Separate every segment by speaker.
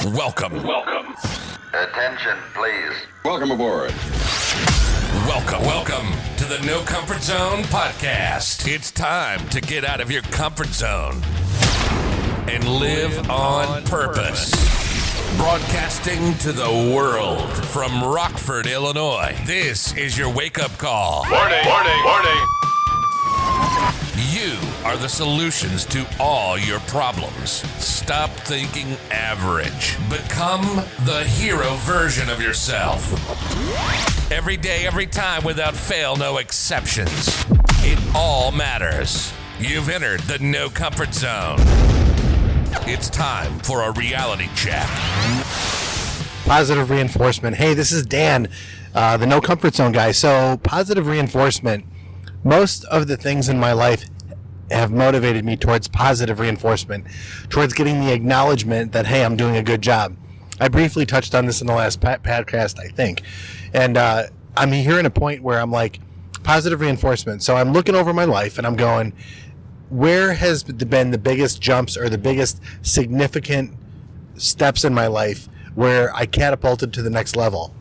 Speaker 1: Welcome.
Speaker 2: Attention, please.
Speaker 3: Welcome aboard.
Speaker 1: Welcome to the No Comfort Zone podcast. It's time to get out of your comfort zone and live on purpose. Broadcasting to the world from Rockford, Illinois. This is your wake-up call.
Speaker 4: Warning.
Speaker 1: You are the solutions to all your problems. Stop thinking average. Become the hero version of yourself. Every day, every time, without fail, no exceptions. It all matters. You've entered the No Comfort Zone. It's time for a reality check.
Speaker 5: Positive reinforcement. Hey, this is Dan, the No Comfort Zone guy. So, positive reinforcement. Most of the things in my life have motivated me towards positive reinforcement, towards getting the acknowledgement that, hey, I'm doing a good job. I briefly touched on this in the last podcast, I think. And I'm hearing a point where I'm like, positive reinforcement. So I'm looking over my life and I'm going, where has been the biggest jumps or the biggest significant steps in my life where I catapulted to the next level?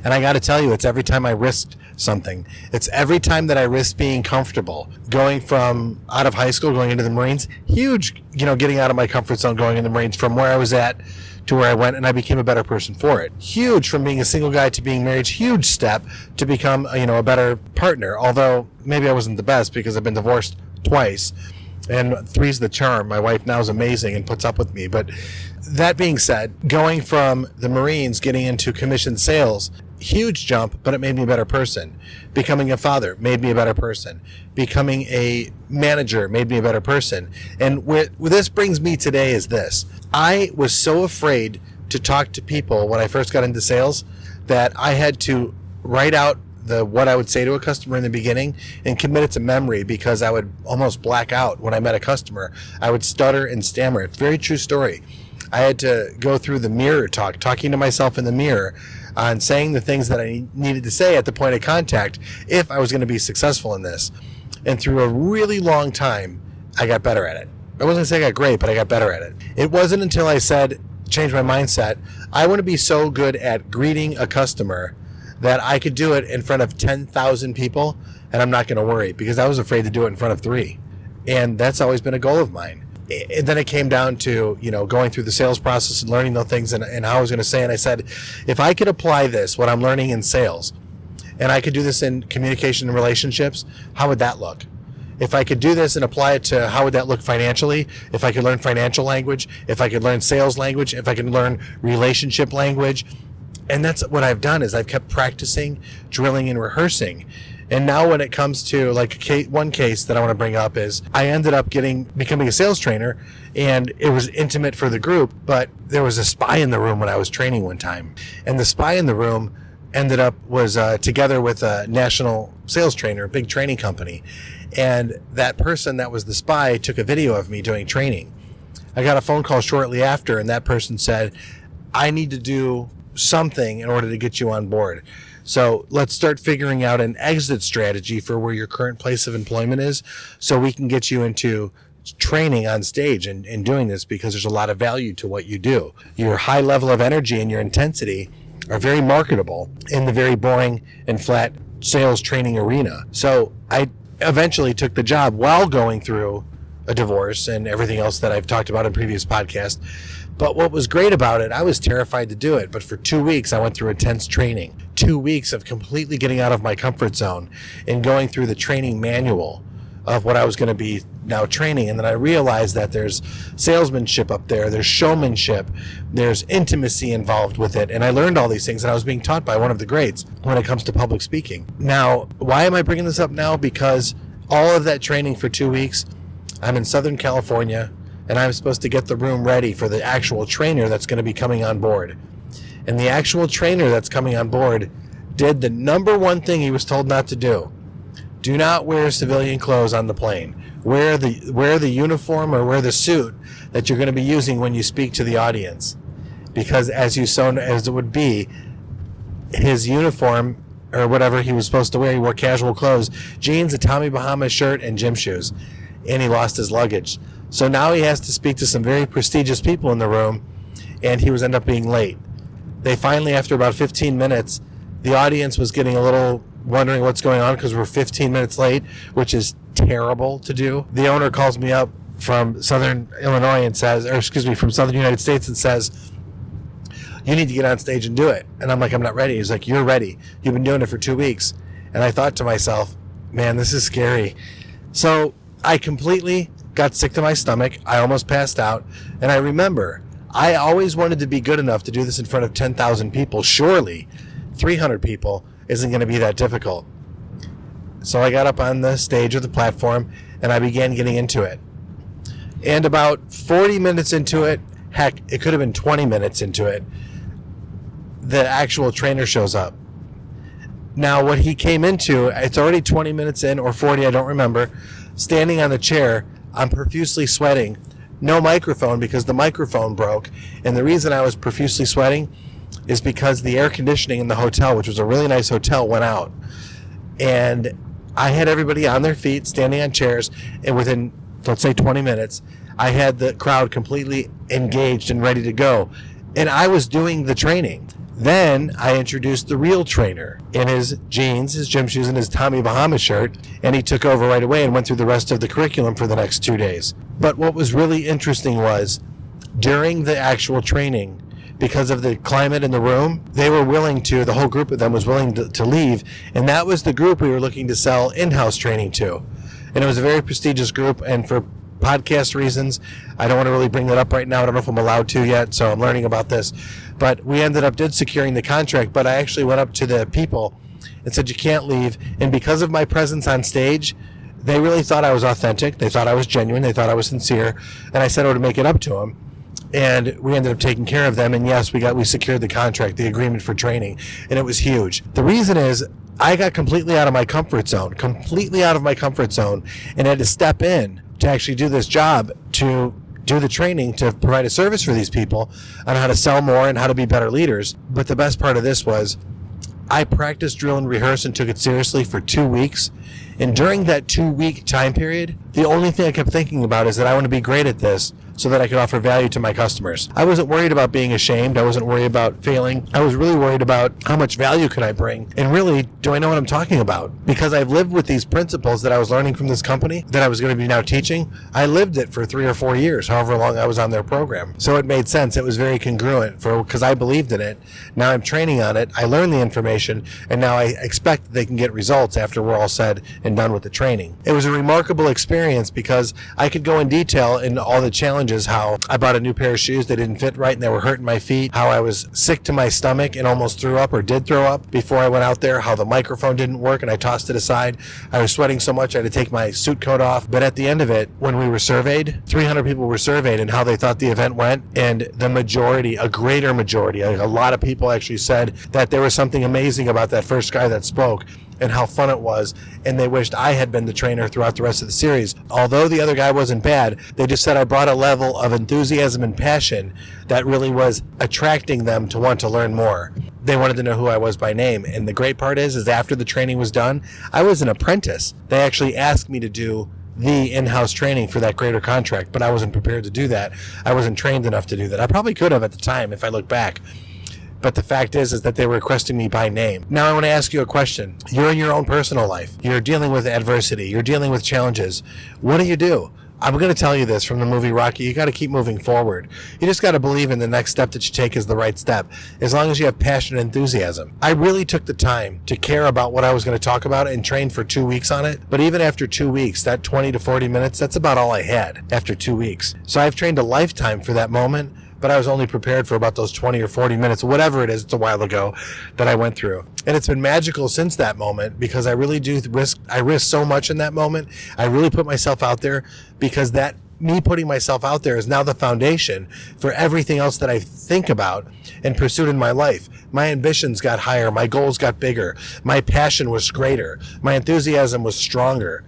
Speaker 5: And I got to tell you, it's every time I risked something. It's every time that I risked being comfortable. Going from out of high school, going into the Marines, huge, getting out of my comfort zone, going in the Marines from where I was at to where I went, and I became a better person for it. Huge from being a single guy to being married, huge step to become, a better partner. Although maybe I wasn't the best because I've been divorced twice. And three's the charm. My wife now is amazing and puts up with me. But that being said, going from the Marines, getting into commissioned sales, huge jump, but it made me a better person. Becoming a father made me a better person. Becoming a manager made me a better person. And where this brings me today is this. I was so afraid to talk to people when I first got into sales that I had to write out what I would say to a customer in the beginning and commit it to memory because I would almost black out when I met a customer. I would stutter and stammer. It's a very true story. I had to go through the mirror talking to myself in the mirror and saying the things that I needed to say at the point of contact if I was going to be successful in this. And through a really long time, I got better at it. I wasn't going to say I got great, but I got better at it. It wasn't until I changed my mindset, I want to be so good at greeting a customer that I could do it in front of 10,000 people and I'm not going to worry because I was afraid to do it in front of 3. And that's always been a goal of mine. And then it came down to, going through the sales process and learning those things and how I was going to say. And I said, if I could apply this, what I'm learning in sales, and I could do this in communication and relationships, how would that look? If I could do this and apply it to how would that look financially, if I could learn financial language, if I could learn sales language, if I could learn relationship language. And that's what I've done is I've kept practicing, drilling, and rehearsing. And now when it comes to one case that I want to bring up is I ended up becoming a sales trainer, and it was intimate for the group, but there was a spy in the room when I was training one time. And the spy in the room was together with a national sales trainer, a big training company. And that person that was the spy took a video of me doing training. I got a phone call shortly after, and that person said, I need to do something in order to get you on board. So let's start figuring out an exit strategy for where your current place of employment is so we can get you into training on stage and doing this because there's a lot of value to what you do. Your high level of energy and your intensity are very marketable in the very boring and flat sales training arena. So I eventually took the job while going through a divorce and everything else that I've talked about in previous podcasts. But what was great about it, I was terrified to do it. But for 2 weeks, I went through intense training. 2 weeks of completely getting out of my comfort zone and going through the training manual of what I was going to be now training. And then I realized that there's salesmanship up there, there's showmanship, there's intimacy involved with it. And I learned all these things, and I was being taught by one of the greats when it comes to public speaking. Now, why am I bringing this up now? Because all of that training for 2 weeks, I'm in Southern California, and I'm supposed to get the room ready for the actual trainer that's going to be coming on board. And the actual trainer that's coming on board did the number one thing he was told not to do. Do not wear civilian clothes on the plane. Wear the uniform or wear the suit that you're going to be using when you speak to the audience. Because as it would be, his uniform or whatever he was supposed to wear, he wore casual clothes, jeans, a Tommy Bahama shirt, and gym shoes. And he lost his luggage. So now he has to speak to some very prestigious people in the room, and he was ended up being late. They finally, after about 15 minutes, the audience was getting a little wondering what's going on because we're 15 minutes late, which is terrible to do. The owner calls me up from Southern Illinois and says, from Southern United States and says, you need to get on stage and do it. And I'm like, I'm not ready. He's like, you're ready. You've been doing it for 2 weeks. And I thought to myself, man, this is scary. So I completely got sick to my stomach. I almost passed out. And I remember, I always wanted to be good enough to do this in front of 10,000 people. Surely 300 people isn't going to be that difficult. So I got up on the stage of the platform and I began getting into it. And about 40 minutes into it, heck, it could have been 20 minutes into it, the actual trainer shows up. Now, what he came into, it's already 20 minutes in, or 40, I don't remember, standing on the chair, I'm profusely sweating. No microphone because the microphone broke. And the reason I was profusely sweating is because the air conditioning in the hotel, which was a really nice hotel, went out. And I had everybody on their feet, standing on chairs, and within, let's say, 20 minutes, I had the crowd completely engaged and ready to go. And I was doing the training. Then I introduced the real trainer in his jeans, his gym shoes, and his Tommy Bahama shirt, and he took over right away and went through the rest of the curriculum for the next 2 days. But what was really interesting was, during the actual training, because of the climate in the room, they were willing to, the whole group of them was willing to leave, and that was the group we were looking to sell in-house training to. And it was a very prestigious group, and for podcast reasons, I don't want to really bring that up right now. I don't know if I'm allowed to yet, so I'm learning about this. But we ended up securing the contract, but I actually went up to the people and said, you can't leave. And because of my presence on stage, they really thought I was authentic. They thought I was genuine. They thought I was sincere. And I said I would make it up to them. And we ended up taking care of them. And yes, we secured the contract, the agreement for training. And it was huge. The reason is I got completely out of my comfort zone, and had to step in to actually do this job, to do the training, to provide a service for these people on how to sell more and how to be better leaders. But the best part of this was I practiced, drill, and rehearse and took it seriously for 2 weeks. And during that 2-week time period, the only thing I kept thinking about is that I want to be great at this so that I could offer value to my customers. I wasn't worried about being ashamed. I wasn't worried about failing. I was really worried about how much value could I bring, and really, do I know what I'm talking about? Because I've lived with these principles that I was learning from this company that I was going to be now teaching. I lived it for 3 or 4 years, however long I was on their program. So it made sense. It was very congruent because I believed in it. Now I'm training on it. I learned the information, and now I expect that they can get results after we're all said and done with the training. It was a remarkable experience because I could go in detail in all the challenges, how I bought a new pair of shoes that didn't fit right and they were hurting my feet, how I was sick to my stomach and almost threw up or did throw up before I went out there, how the microphone didn't work and I tossed it aside. I was sweating so much I had to take my suit coat off. But at the end of it, when we were surveyed, 300 people were surveyed and how they thought the event went, and the majority, a greater majority, a lot of people actually said that there was something amazing about that first guy that spoke and how fun it was, and they wished I had been the trainer throughout the rest of the series. Although the other guy wasn't bad, they just said I brought a level of enthusiasm and passion that really was attracting them to want to learn more. They wanted to know who I was by name, and the great part is after the training was done, I was an apprentice. They actually asked me to do the in-house training for that greater contract, but I wasn't prepared to do that. I wasn't trained enough to do that. I probably could have at the time if I look back. But the fact is that they were requesting me by name. Now I want to ask you a question. You're in your own personal life. You're dealing with adversity. You're dealing with challenges. What do? I'm going to tell you this from the movie Rocky. You got to keep moving forward. You just got to believe in the next step that you take is the right step, as long as you have passion and enthusiasm. I really took the time to care about what I was going to talk about and train for 2 weeks on it. But even after 2 weeks, that 20 to 40 minutes, that's about all I had after 2 weeks. So I've trained a lifetime for that moment, but I was only prepared for about those 20 or 40 minutes, whatever it is, it's a while ago, that I went through. And it's been magical since that moment because I really do risk so much in that moment. I really put myself out there because that me putting myself out there is now the foundation for everything else that I think about and pursued in my life. My ambitions got higher. My goals got bigger. My passion was greater. My enthusiasm was stronger.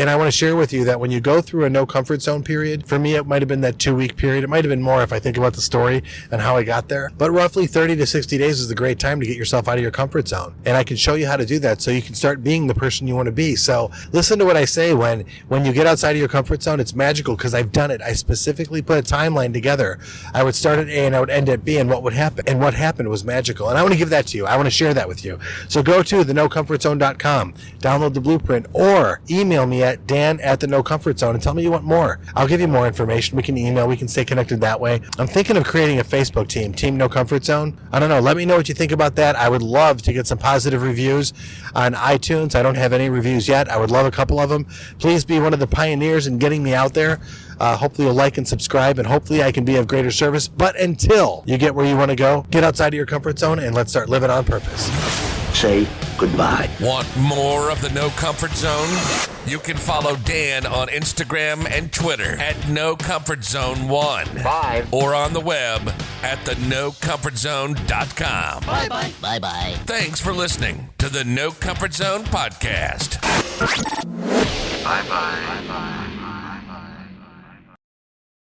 Speaker 5: And I want to share with you that when you go through a no comfort zone period, for me, it might have been that 2-week period. It might have been more if I think about the story and how I got there. But roughly 30 to 60 days is a great time to get yourself out of your comfort zone. And I can show you how to do that so you can start being the person you want to be. So listen to what I say when you get outside of your comfort zone. It's magical because I've done it. I specifically put a timeline together. I would start at A and I would end at B, and what would happen. And what happened was magical. And I want to give that to you. I want to share that with you. So go to thenocomfortzone.com, download the blueprint, or email me at dan@thenocomfortzone and tell me you want more. I'll give you more information. We can email. We can stay connected that way. I'm thinking of creating a Facebook team, Team No Comfort Zone. I don't know. Let me know what you think about that. I would love to get some positive reviews on iTunes. I don't have any reviews yet. I would love a couple of them. Please be one of the pioneers in getting me out there. Hopefully you'll like and subscribe, and hopefully I can be of greater service. But until you get where you want to go, get outside of your comfort zone and let's start living on purpose.
Speaker 3: Say goodbye.
Speaker 1: Want more of the No Comfort Zone? You can follow Dan on Instagram and Twitter at NoComfortZone1.
Speaker 3: Bye.
Speaker 1: Or on the web at thenocomfortzone.com.
Speaker 3: Bye-bye. Bye-bye.
Speaker 1: Thanks for listening to the No Comfort Zone podcast.
Speaker 2: Bye-bye. Bye-bye.